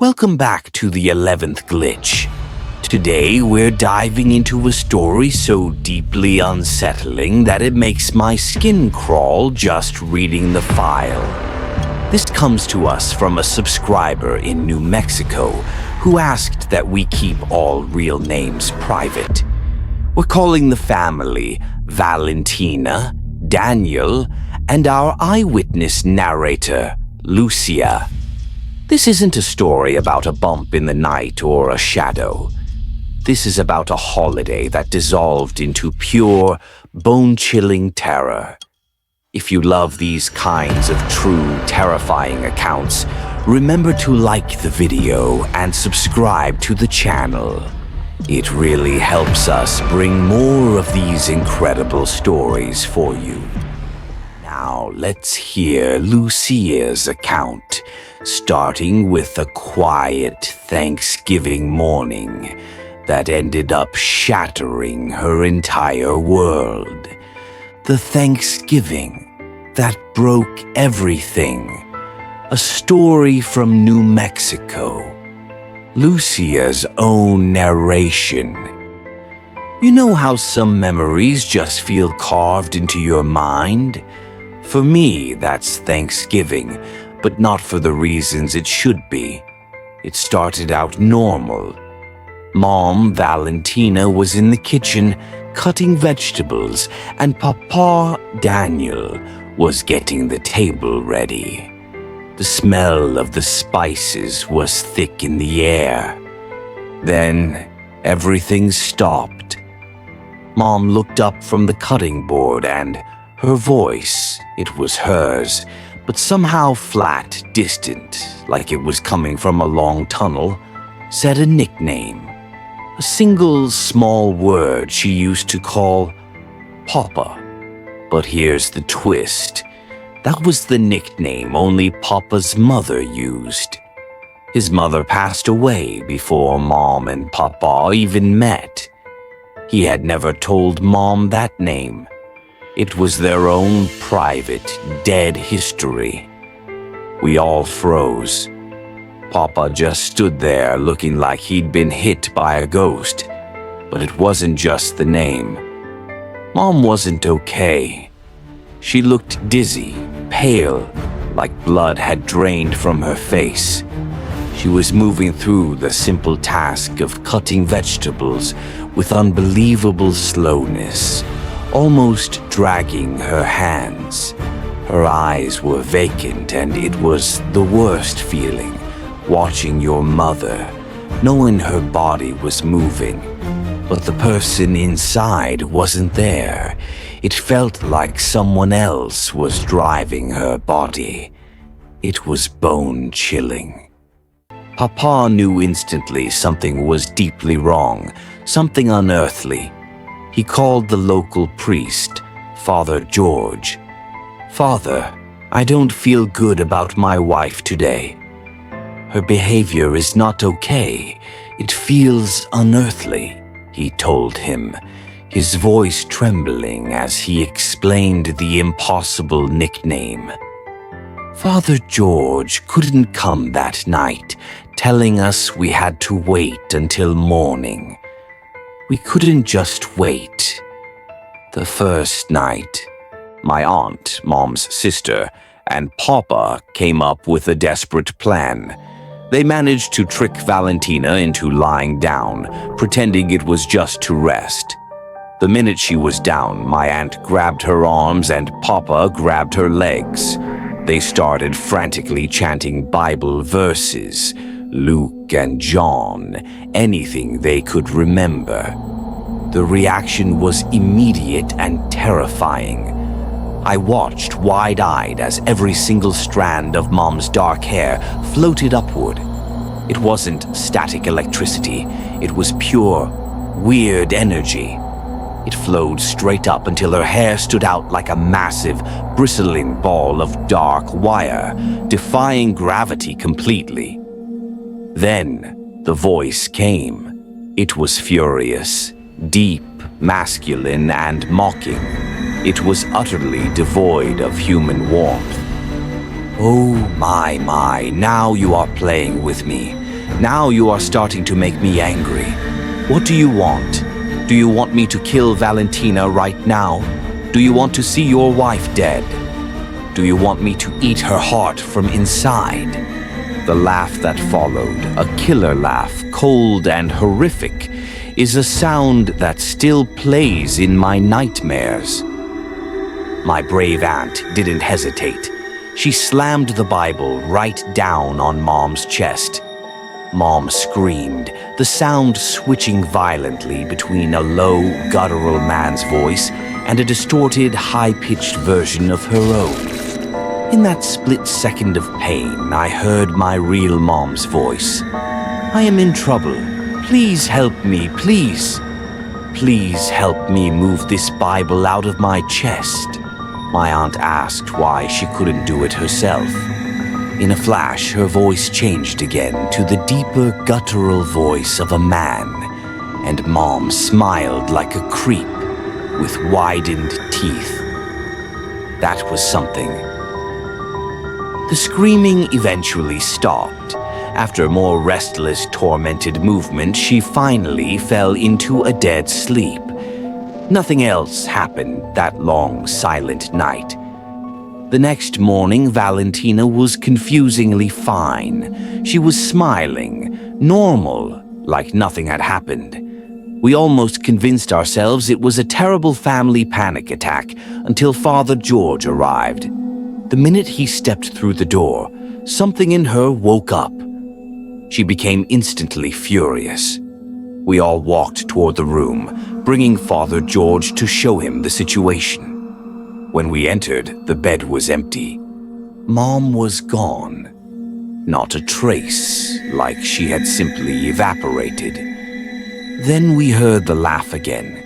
Welcome back to the 11th glitch. Today we're diving into a story so deeply unsettling that it makes my skin crawl just reading the file. This comes to us from a subscriber in New Mexico who asked that we keep all real names private. We're calling the family Valentina, Daniel, and our eyewitness narrator, Lucia. This isn't a story about a bump in the night or a shadow. This is about a holiday that dissolved into pure, bone-chilling terror. If you love these kinds of true, terrifying accounts, remember to like the video and subscribe to the channel. It really helps us bring more of these incredible stories for you. Now let's hear Lucia's account, starting with a quiet Thanksgiving morning that ended up shattering her entire world. The Thanksgiving that broke everything. A story from New Mexico. Lucia's own narration. You know how some memories just feel carved into your mind? For me, that's Thanksgiving, but not for the reasons it should be. It started out normal. Mom, Valentina, was in the kitchen cutting vegetables, and Papa, Daniel, was getting the table ready. The smell of the spices was thick in the air. Then, everything stopped. Mom looked up from the cutting board and her voice, it was hers, but somehow flat, distant, like it was coming from a long tunnel, said a nickname. A single small word she used to call Papa. But here's the twist. That was the nickname only Papa's mother used. His mother passed away before Mom and Papa even met. He had never told Mom that name. It was their own private, dead history. We all froze. Papa just stood there looking like he'd been hit by a ghost. But it wasn't just the name. Mom wasn't okay. She looked dizzy, pale, like blood had drained from her face. She was moving through the simple task of cutting vegetables with unbelievable slowness, almost dragging her hands. Her eyes were vacant, and it was the worst feeling, watching your mother, knowing her body was moving, but the person inside wasn't there. It felt like someone else was driving her body. It was bone-chilling. Papa knew instantly something was deeply wrong, something unearthly. He called the local priest, Father George. "Father, I don't feel good about my wife today. Her behavior is not okay. It feels unearthly," he told him, his voice trembling as he explained the impossible nickname. Father George couldn't come that night, telling us we had to wait until morning. We couldn't just wait. The first night, my aunt, Mom's sister, and Papa came up with a desperate plan. They managed to trick Valentina into lying down, pretending it was just to rest. The minute she was down, my aunt grabbed her arms and Papa grabbed her legs. They started frantically chanting Bible verses, Luke and John, anything they could remember. The reaction was immediate and terrifying. I watched wide-eyed as every single strand of Mom's dark hair floated upward. It wasn't static electricity, it was pure, weird energy. It flowed straight up until her hair stood out like a massive, bristling ball of dark wire, defying gravity completely. Then, the voice came. It was furious, deep, masculine, and mocking. It was utterly devoid of human warmth. "Oh my, now you are playing with me. Now you are starting to make me angry. What do you want? Do you want me to kill Valentina right now? Do you want to see your wife dead? Do you want me to eat her heart from inside? The laugh that followed, a killer laugh, cold and horrific, is a sound that still plays in my nightmares. My brave aunt didn't hesitate. She slammed the Bible right down on Mom's chest. Mom screamed, the sound switching violently between a low, guttural man's voice and a distorted, high-pitched version of her own. In that split second of pain, I heard my real mom's voice. "I am in trouble. Please help me, please. Please help me move this Bible out of my chest." My aunt asked why she couldn't do it herself. In a flash, her voice changed again to the deeper, guttural voice of a man, and Mom smiled like a creep with widened teeth. That was something. The screaming eventually stopped. After more restless, tormented movement, she finally fell into a dead sleep. Nothing else happened that long, silent night. The next morning, Valentina was confusingly fine. She was smiling, normal, like nothing had happened. We almost convinced ourselves it was a terrible family panic attack until Father George arrived. The minute he stepped through the door, something in her woke up. She became instantly furious. We all walked toward the room, bringing Father George to show him the situation. When we entered, the bed was empty. Mom was gone. Not a trace, like she had simply evaporated. Then we heard the laugh again.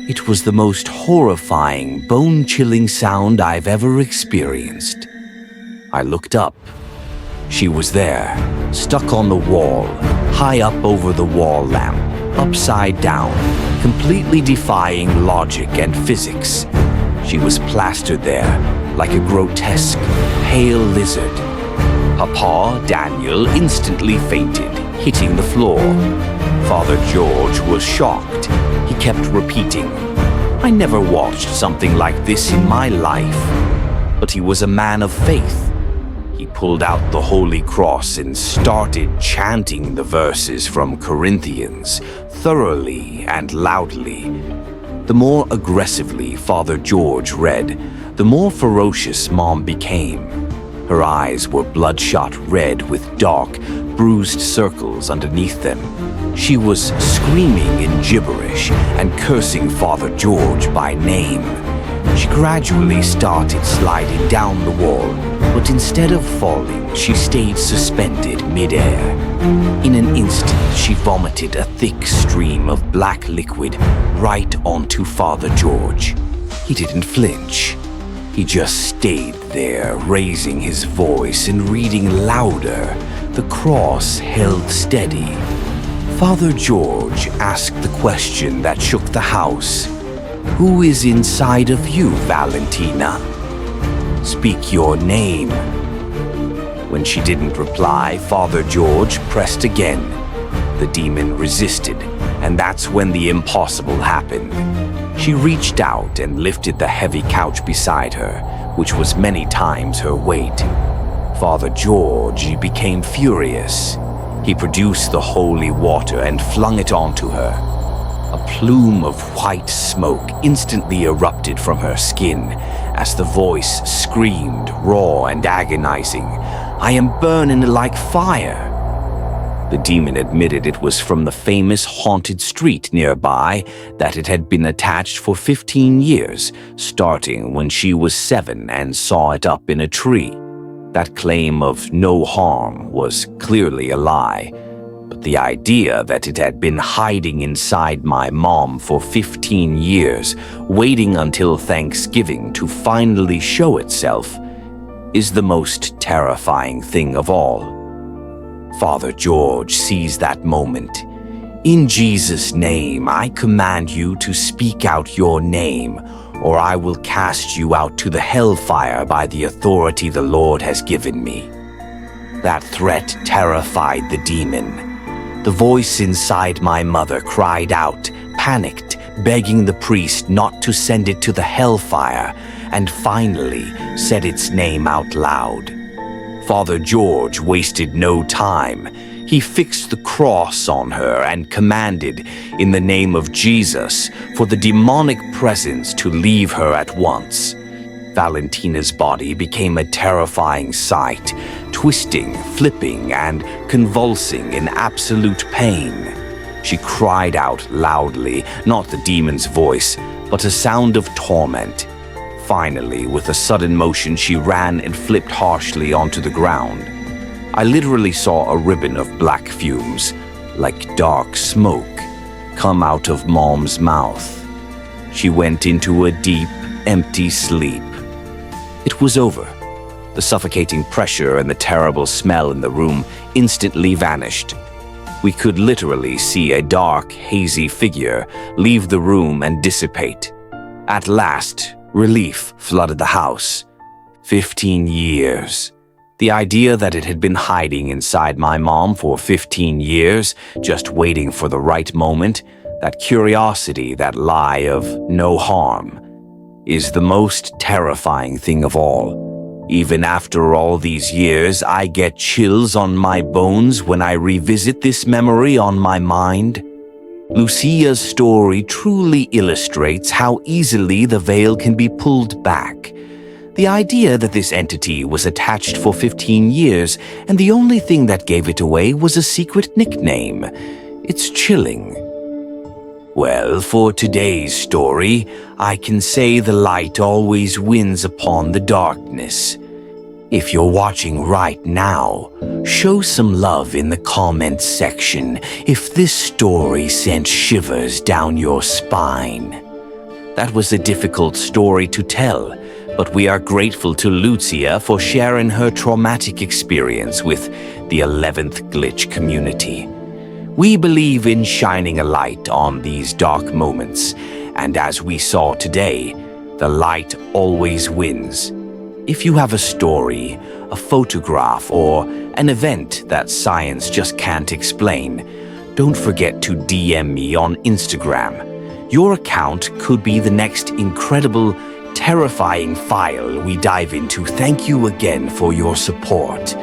It was the most horrifying, bone-chilling sound I've ever experienced. I looked up. She was there, stuck on the wall, high up over the wall lamp, upside down, completely defying logic and physics. She was plastered there, like a grotesque, pale lizard. Papa, Daniel, instantly fainted, hitting the floor. Father George was shocked. He kept repeating, "I never watched something like this in my life." But he was a man of faith. He pulled out the Holy Cross and started chanting the verses from Corinthians, thoroughly and loudly. The more aggressively Father George read, the more ferocious Mom became. Her eyes were bloodshot red with dark, bruised circles underneath them. She was screaming in gibberish and cursing Father George by name. She gradually started sliding down the wall, but instead of falling, she stayed suspended midair. In an instant, she vomited a thick stream of black liquid right onto Father George. He didn't flinch. He just stayed there, raising his voice and reading louder, the cross held steady. Father George asked the question that shook the house. "Who is inside of you, Valentina? Speak your name." When she didn't reply, Father George pressed again. The demon resisted, and that's when the impossible happened. She reached out and lifted the heavy couch beside her, which was many times her weight. Father George became furious. He produced the holy water and flung it onto her. A plume of white smoke instantly erupted from her skin as the voice screamed, raw and agonizing, "I am burning like fire." The demon admitted it was from the famous haunted street nearby, that it had been attached for 15 years, starting when she was 7 and saw it up in a tree. That claim of no harm was clearly a lie, but the idea that it had been hiding inside my mom for 15 years, waiting until Thanksgiving to finally show itself, is the most terrifying thing of all. Father George seized that moment. "In Jesus' name, I command you to speak out your name, or I will cast you out to the hellfire by the authority the Lord has given me." That threat terrified the demon. The voice inside my mother cried out, panicked, begging the priest not to send it to the hellfire, and finally said its name out loud. Father George wasted no time. He fixed the cross on her and commanded, in the name of Jesus, for the demonic presence to leave her at once. Valentina's body became a terrifying sight, twisting, flipping, and convulsing in absolute pain. She cried out loudly, not the demon's voice, but a sound of torment. Finally, with a sudden motion, she ran and flipped harshly onto the ground. I literally saw a ribbon of black fumes, like dark smoke, come out of Mom's mouth. She went into a deep, empty sleep. It was over. The suffocating pressure and the terrible smell in the room instantly vanished. We could literally see a dark, hazy figure leave the room and dissipate. At last, relief flooded the house. 15 years. The idea that it had been hiding inside my mom for 15 years, just waiting for the right moment, that curiosity, that lie of no harm, is the most terrifying thing of all. Even after all these years, I get chills on my bones when I revisit this memory on my mind. Lucia's story truly illustrates how easily the veil can be pulled back. The idea that this entity was attached for 15 years and the only thing that gave it away was a secret nickname. It's chilling. Well, for today's story, I can say the light always wins upon the darkness. If you're watching right now, show some love in the comments section if this story sent shivers down your spine. That was a difficult story to tell, but we are grateful to Lucia for sharing her traumatic experience with the 11th Glitch community. We believe in shining a light on these dark moments, and as we saw today, the light always wins. If you have a story, a photograph, or an event that science just can't explain, don't forget to DM me on Instagram. Your account could be the next incredible, terrifying file we dive into. Thank you again for your support.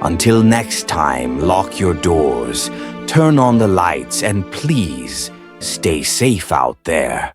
Until next time, lock your doors, turn on the lights, and please stay safe out there.